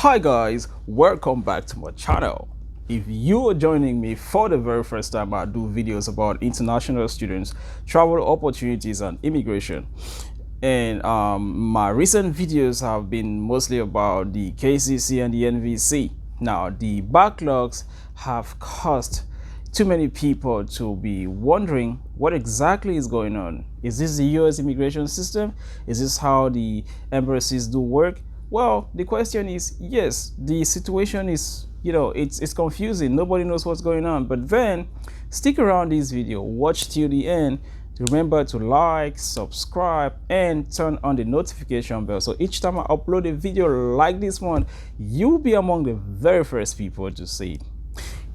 Hi guys, welcome back to my channel. If you are joining me for the very first time, I do videos about international students, travel opportunities and immigration. And my recent videos have been mostly about the KCC and the NVC. Now the backlogs have caused too many people to be wondering what exactly is going on. Is this the US immigration system? Is this how the embassies do work? Well, the question is, yes, the situation is, it's confusing. Nobody knows what's going on. But then stick around this video, watch till the end. Remember to like, subscribe, and turn on the notification bell. So each time I upload a video like this one, you'll be among the very first people to see it.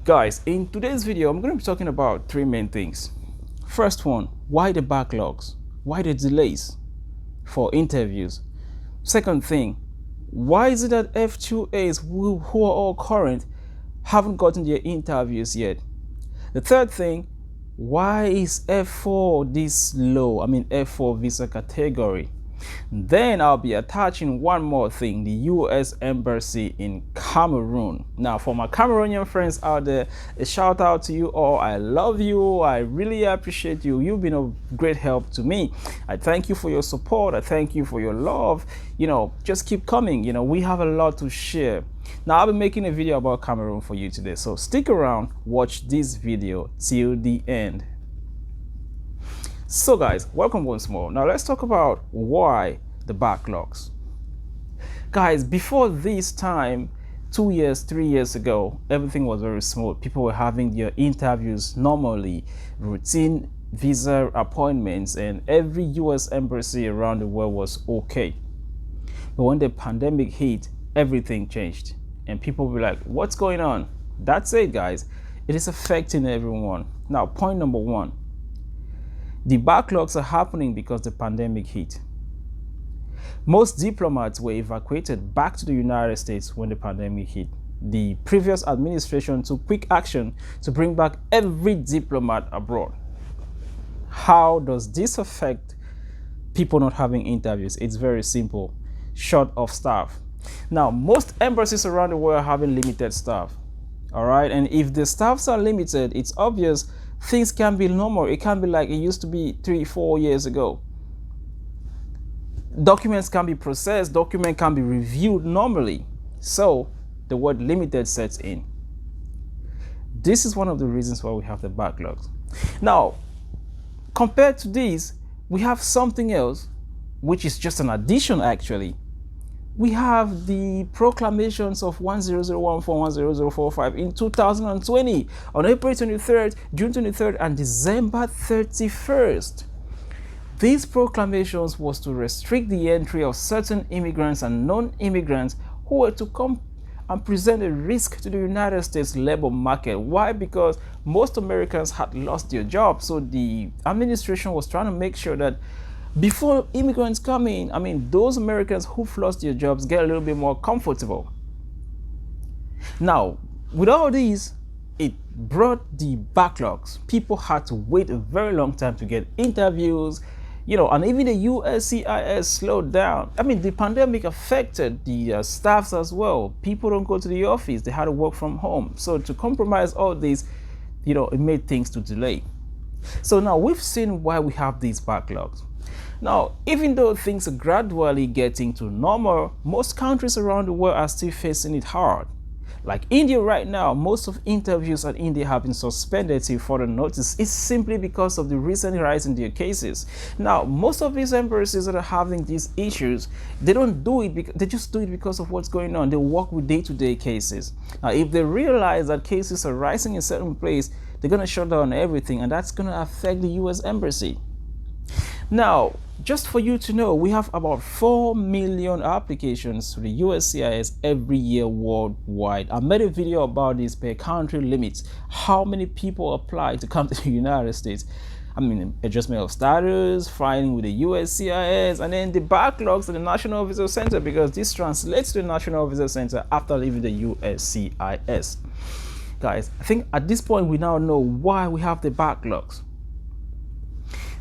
Guys, in today's video, I'm going to be talking about three main things. First one, why the backlogs? Why the delays for interviews? Second thing, why is it that F2As who are all current haven't gotten their interviews yet? The third thing, why is F4 this low? I mean F4 visa category. Then I'll be attaching one more thing, the U.S. Embassy in Cameroon. Now for my Cameroonian friends out there, a shout out to you all. I love you. I really appreciate you. You've been of great help to me. I thank you for your support. I thank you for your love. Just keep coming. We have a lot to share. Now I'll be making a video about Cameroon for you today. So stick around, watch this video till the end. So guys, welcome once more. Now let's talk about why the backlogs. Guys, before this time, 2 years, 3 years ago, everything was very smooth. People were having their interviews normally, routine visa appointments, and every US embassy around the world was okay. But when the pandemic hit, everything changed. And people were like, what's going on? That's it, guys. It is affecting everyone. Now, point number one. The backlogs are happening because the pandemic hit. Most diplomats were evacuated back to the United States when the pandemic hit. The previous administration took quick action to bring back every diplomat abroad. How does this affect people not having interviews? It's very simple. Short of staff. Now, most embassies around the world are having limited staff. All right, and if the staffs are limited, it's obvious things can be normal. It can be like it used to be 3-4 years ago. Documents can be processed, documents can be reviewed normally. So the word limited sets in. This is one of the reasons why we have the backlogs. Now, compared to this, we have something else, which is just an addition actually. We have the proclamations of 100141, 1045 in 2020 on April 23rd, June 23rd, and December 31st. These proclamations was to restrict the entry of certain immigrants and non-immigrants who were to come and present a risk to the United States labor market. Why? Because most Americans had lost their jobs. So the administration was trying to make sure that before immigrants come in, those Americans who've lost their jobs get a little bit more comfortable. Now, with all these, it brought the backlogs. People had to wait a very long time to get interviews, and even the USCIS slowed down. The pandemic affected the staffs as well. People don't go to the office. They had to work from home. So to compromise all this, it made things to delay. So now we've seen why we have these backlogs. Now, even though things are gradually getting to normal, most countries around the world are still facing it hard. Like India right now, most of interviews at India have been suspended till further notice. It's simply because of the recent rise in their cases. Now, most of these embassies that are having these issues, they don't do it because they just do it because of what's going on. They work with day-to-day cases. Now, if they realize that cases are rising in a certain place, they're going to shut down everything, and that's going to affect the US embassy. Now, just for you to know, we have about 4 million applications to the USCIS every year worldwide. I made a video about this per country limits, how many people apply to come to the United States. Adjustment of status, filing with the USCIS, and then the backlogs at the National Visa Center, because this translates to the National Visa Center after leaving the USCIS. Guys, I think at this point we now know why we have the backlogs.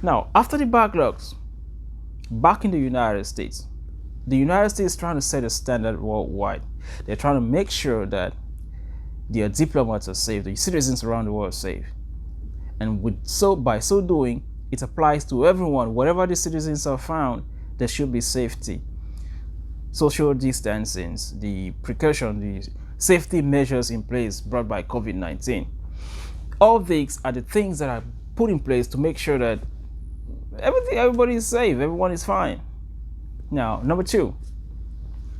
Now, after the backlogs, back in the United States, The United States is trying to set a standard worldwide. They're trying to make sure that their diplomats are safe, the citizens around the world are safe. And by so doing, it applies to everyone. Wherever the citizens are found, there should be safety. Social distancing, the precaution, the safety measures in place brought by COVID-19. All these are the things that are put in place to make sure that everybody is safe, everyone is fine. Now, number 2,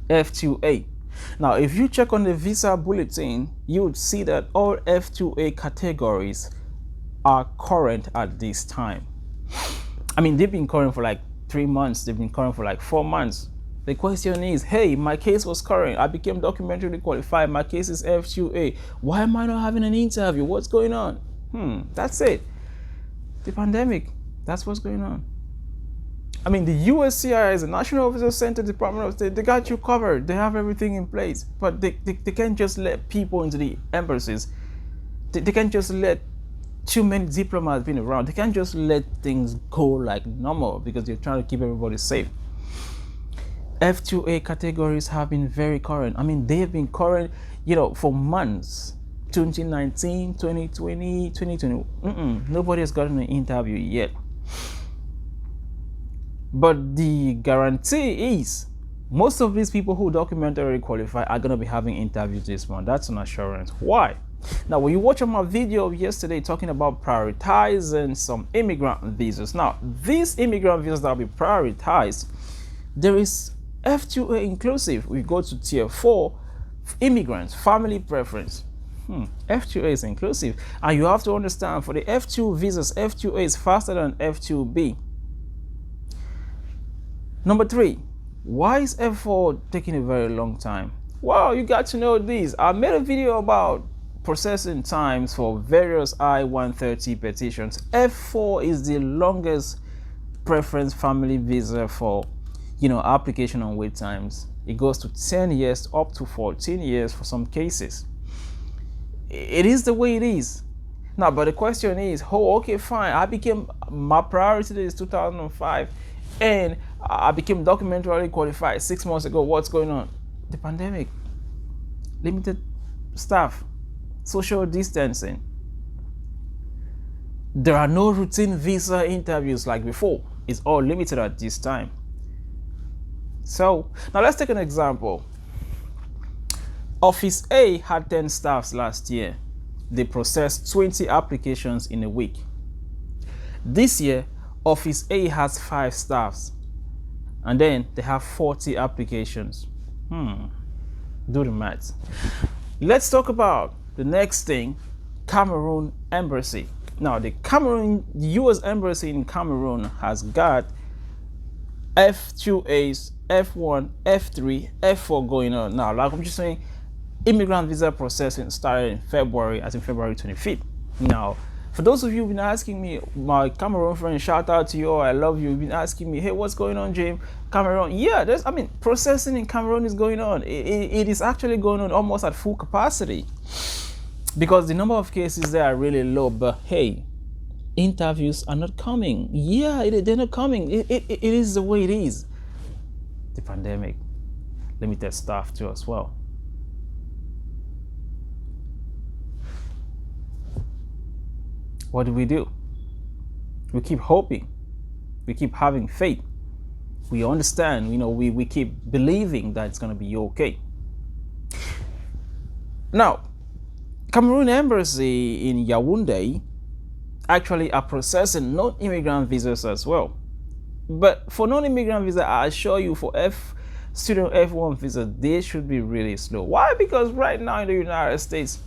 F2A. Now, if you check on the visa bulletin, you would see that all F2A categories are current at this time. I mean, they've been current for like 3 months, they've been current for like 4 months. The question is, hey, my case was current, I became documentally qualified, my case is F2A. Why am I not having an interview? What's going on? That's it. The pandemic, that's what's going on. I mean, the USCIS, the National Officer Center, Department of State, they got you covered. They have everything in place. But they can't just let people into the embassies. They can't just let too many diplomats being around. They can't just let things go like normal because they're trying to keep everybody safe. F2A categories have been very current. I mean, they have been current, for months. 2019, 2020, 2020. Nobody has gotten an interview yet. But the guarantee is most of these people who documentary qualify are going to be having interviews this month. That's an assurance. Why? Now, when you watch my video yesterday talking about prioritizing some immigrant visas, now these immigrant visas that will be prioritized, there is F2A inclusive. We go to tier 4, immigrants, family preference. F2A is inclusive. And you have to understand, for the F2 visas, F2A is faster than F2B. Number 3, why is F4 taking a very long time? Well, you got to know this. I made a video about processing times for various I-130 petitions. F4 is the longest preference family visa for, application on wait times. It goes to 10 years up to 14 years for some cases. It is the way it is. Now, but the question is, okay, fine. My priority is 2005. And I became documentally qualified 6 months ago. What's going on? The pandemic, limited staff, social distancing. There are no routine visa interviews like before. It's all limited at this time. So now let's take an example. Office A had 10 staffs last year. They processed 20 applications in a week. This year, Office A has 5 staffs, and then they have 40 applications. Do the math. Let's talk about the next thing, Cameroon Embassy. Now, the U.S. Embassy in Cameroon has got F2As, F1, F3, F4 going on. Now, like I'm just saying, immigrant visa processing started in February, as in February 25th. Now, for those of you who've been asking me, my Cameroon friend, shout out to you, I love you. You've been asking me, hey, what's going on, James? Cameroon, yeah, processing in Cameroon is going on. It is actually going on almost at full capacity because the number of cases there are really low. But hey, interviews are not coming. Yeah, they're not coming. It is the way it is. The pandemic, limited staff too as well. What do? We keep hoping. We keep having faith. We understand, we keep believing that it's going to be okay. Now, Cameroon Embassy in Yaoundé actually are processing non-immigrant visas as well. But for non-immigrant visa, I assure you, for student F1 visa, they should be really slow. Why? Because right now in the United States,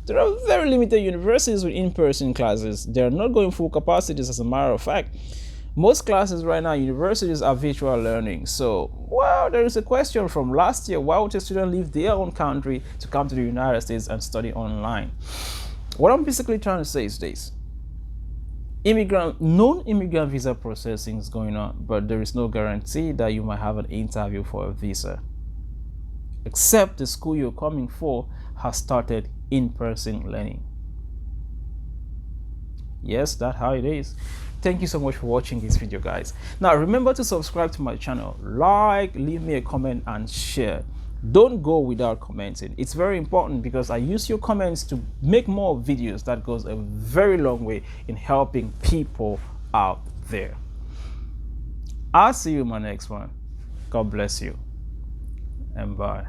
there are very limited universities with in-person classes. They're not going full capacities, as a matter of fact. Most classes right now, universities are virtual learning. So, there is a question from last year. Why would a student leave their own country to come to the United States and study online? What I'm basically trying to say is this. Non-immigrant visa processing is going on, but there is no guarantee that you might have an interview for a visa, except the school you're coming for has started in-person learning. Yes, that's how it is. Thank you so much for watching this video, guys. Now remember to subscribe to my channel, like, leave me a comment and share. Don't go without commenting. It's very important because I use your comments to make more videos. That goes a very long way in helping people out there. I'll see you in my next one. God bless you and bye.